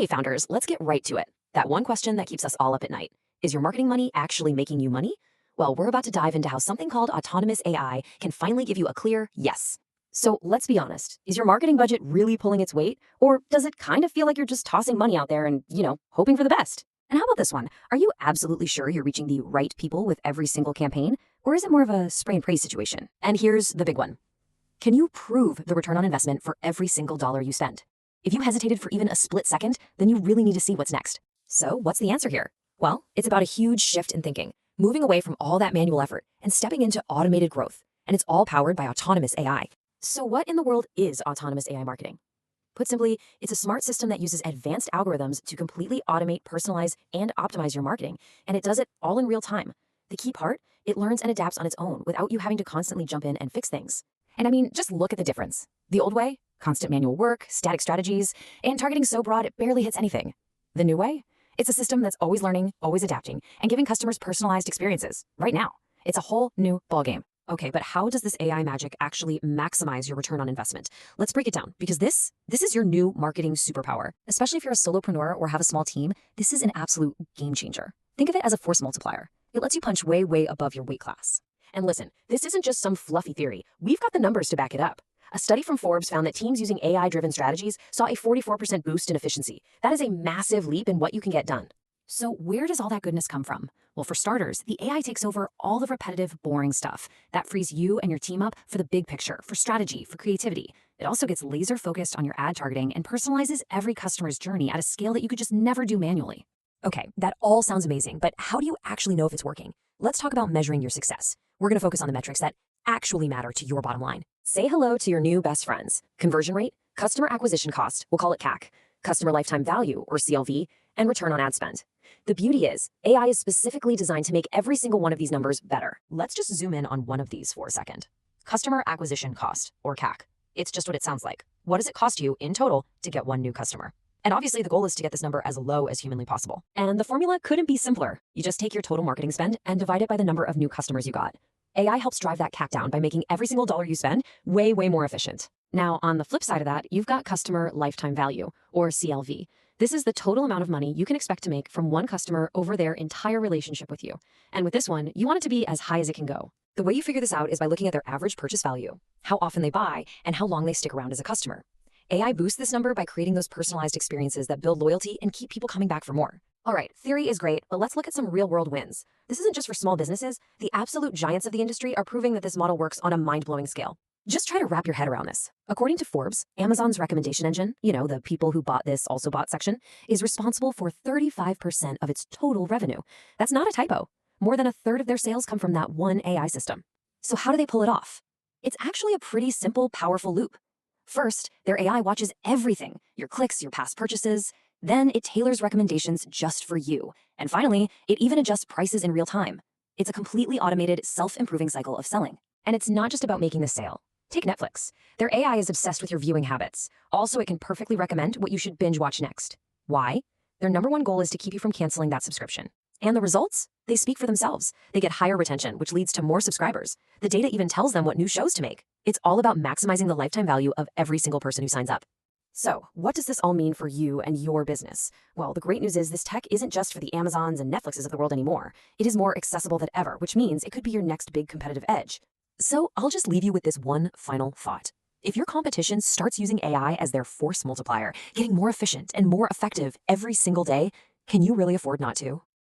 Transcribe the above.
Okay, founders, let's get right to it. That one question that keeps us all up at night. Is your marketing money actually making you money? Well, we're about to dive into how something called autonomous AI can finally give you a clear yes. So let's be honest. Is your marketing budget really pulling its weight? Or does it kind of feel like you're just tossing money out there and, hoping for the best? And how about this one? Are you absolutely sure you're reaching the right people with every single campaign? Or is it more of a spray and pray situation? And here's the big one. Can you prove the return on investment for every single dollar you spend? If you hesitated for even a split second, then you really need to see what's next. So what's the answer here? Well, it's about a huge shift in thinking, moving away from all that manual effort and stepping into automated growth. And it's all powered by autonomous AI. So what in the world is autonomous AI marketing? Put simply, it's a smart system that uses advanced algorithms to completely automate, personalize, and optimize your marketing. And it does it all in real time. The key part, it learns and adapts on its own without you having to constantly jump in and fix things. And I mean, just look at the difference. The old way, constant manual work, static strategies, and targeting so broad it barely hits anything. The new way? It's a system that's always learning, always adapting, and giving customers personalized experiences right now. It's a whole new ballgame. Okay, but how does this AI magic actually maximize your return on investment? Let's break it down, because this is your new marketing superpower. Especially if you're a solopreneur or have a small team, this is an absolute game changer. Think of it as a force multiplier. It lets you punch way, way above your weight class. And listen, this isn't just some fluffy theory. We've got the numbers to back it up. A study from Forbes found that teams using AI-driven strategies saw a 44% boost in efficiency. That is a massive leap in what you can get done. So where does all that goodness come from? Well, for starters, the AI takes over all the repetitive, boring stuff. That frees you and your team up for the big picture, for strategy, for creativity. It also gets laser focused on your ad targeting and personalizes every customer's journey at a scale that you could just never do manually. Okay, that all sounds amazing, but how do you actually know if it's working? Let's talk about measuring your success. We're going to focus on the metrics that actually matter to your bottom line. Say hello to your new best friends. Conversion rate, customer acquisition cost, we'll call it CAC, customer lifetime value, or CLV, and return on ad spend. The beauty is, AI is specifically designed to make every single one of these numbers better. Let's just zoom in on one of these for a second. Customer acquisition cost, or CAC. It's just what it sounds like. What does it cost you in total to get one new customer? And obviously the goal is to get this number as low as humanly possible. And the formula couldn't be simpler. You just take your total marketing spend and divide it by the number of new customers you got. AI helps drive that CAC down by making every single dollar you spend way, way more efficient. Now, on the flip side of that, you've got customer lifetime value, or CLV. This is the total amount of money you can expect to make from one customer over their entire relationship with you. And with this one, you want it to be as high as it can go. The way you figure this out is by looking at their average purchase value, how often they buy, and how long they stick around as a customer. AI boosts this number by creating those personalized experiences that build loyalty and keep people coming back for more. All right, theory is great, but let's look at some real-world wins. This isn't just for small businesses. The absolute giants of the industry are proving that this model works on a mind-blowing scale. Just try to wrap your head around this. According to Forbes, Amazon's recommendation engine, the people who bought this also bought section, is responsible for 35% of its total revenue. That's not a typo. More than a third of their sales come from that one AI system. So how do they pull it off? It's actually a pretty simple, powerful loop. First, their AI watches everything, your clicks, your past purchases. Then it tailors recommendations just for you. And finally, it even adjusts prices in real time. It's a completely automated, self-improving cycle of selling. And it's not just about making the sale. Take Netflix. Their AI is obsessed with your viewing habits. Also, it can perfectly recommend what you should binge watch next. Why? Their number one goal is to keep you from canceling that subscription. And the results? They speak for themselves. They get higher retention, which leads to more subscribers. The data even tells them what new shows to make. It's all about maximizing the lifetime value of every single person who signs up. So, what does this all mean for you and your business? Well, the great news is this tech isn't just for the Amazons and Netflixes of the world anymore. It is more accessible than ever, which means it could be your next big competitive edge. So, I'll just leave you with this one final thought. If your competition starts using AI as their force multiplier, getting more efficient and more effective every single day, can you really afford not to?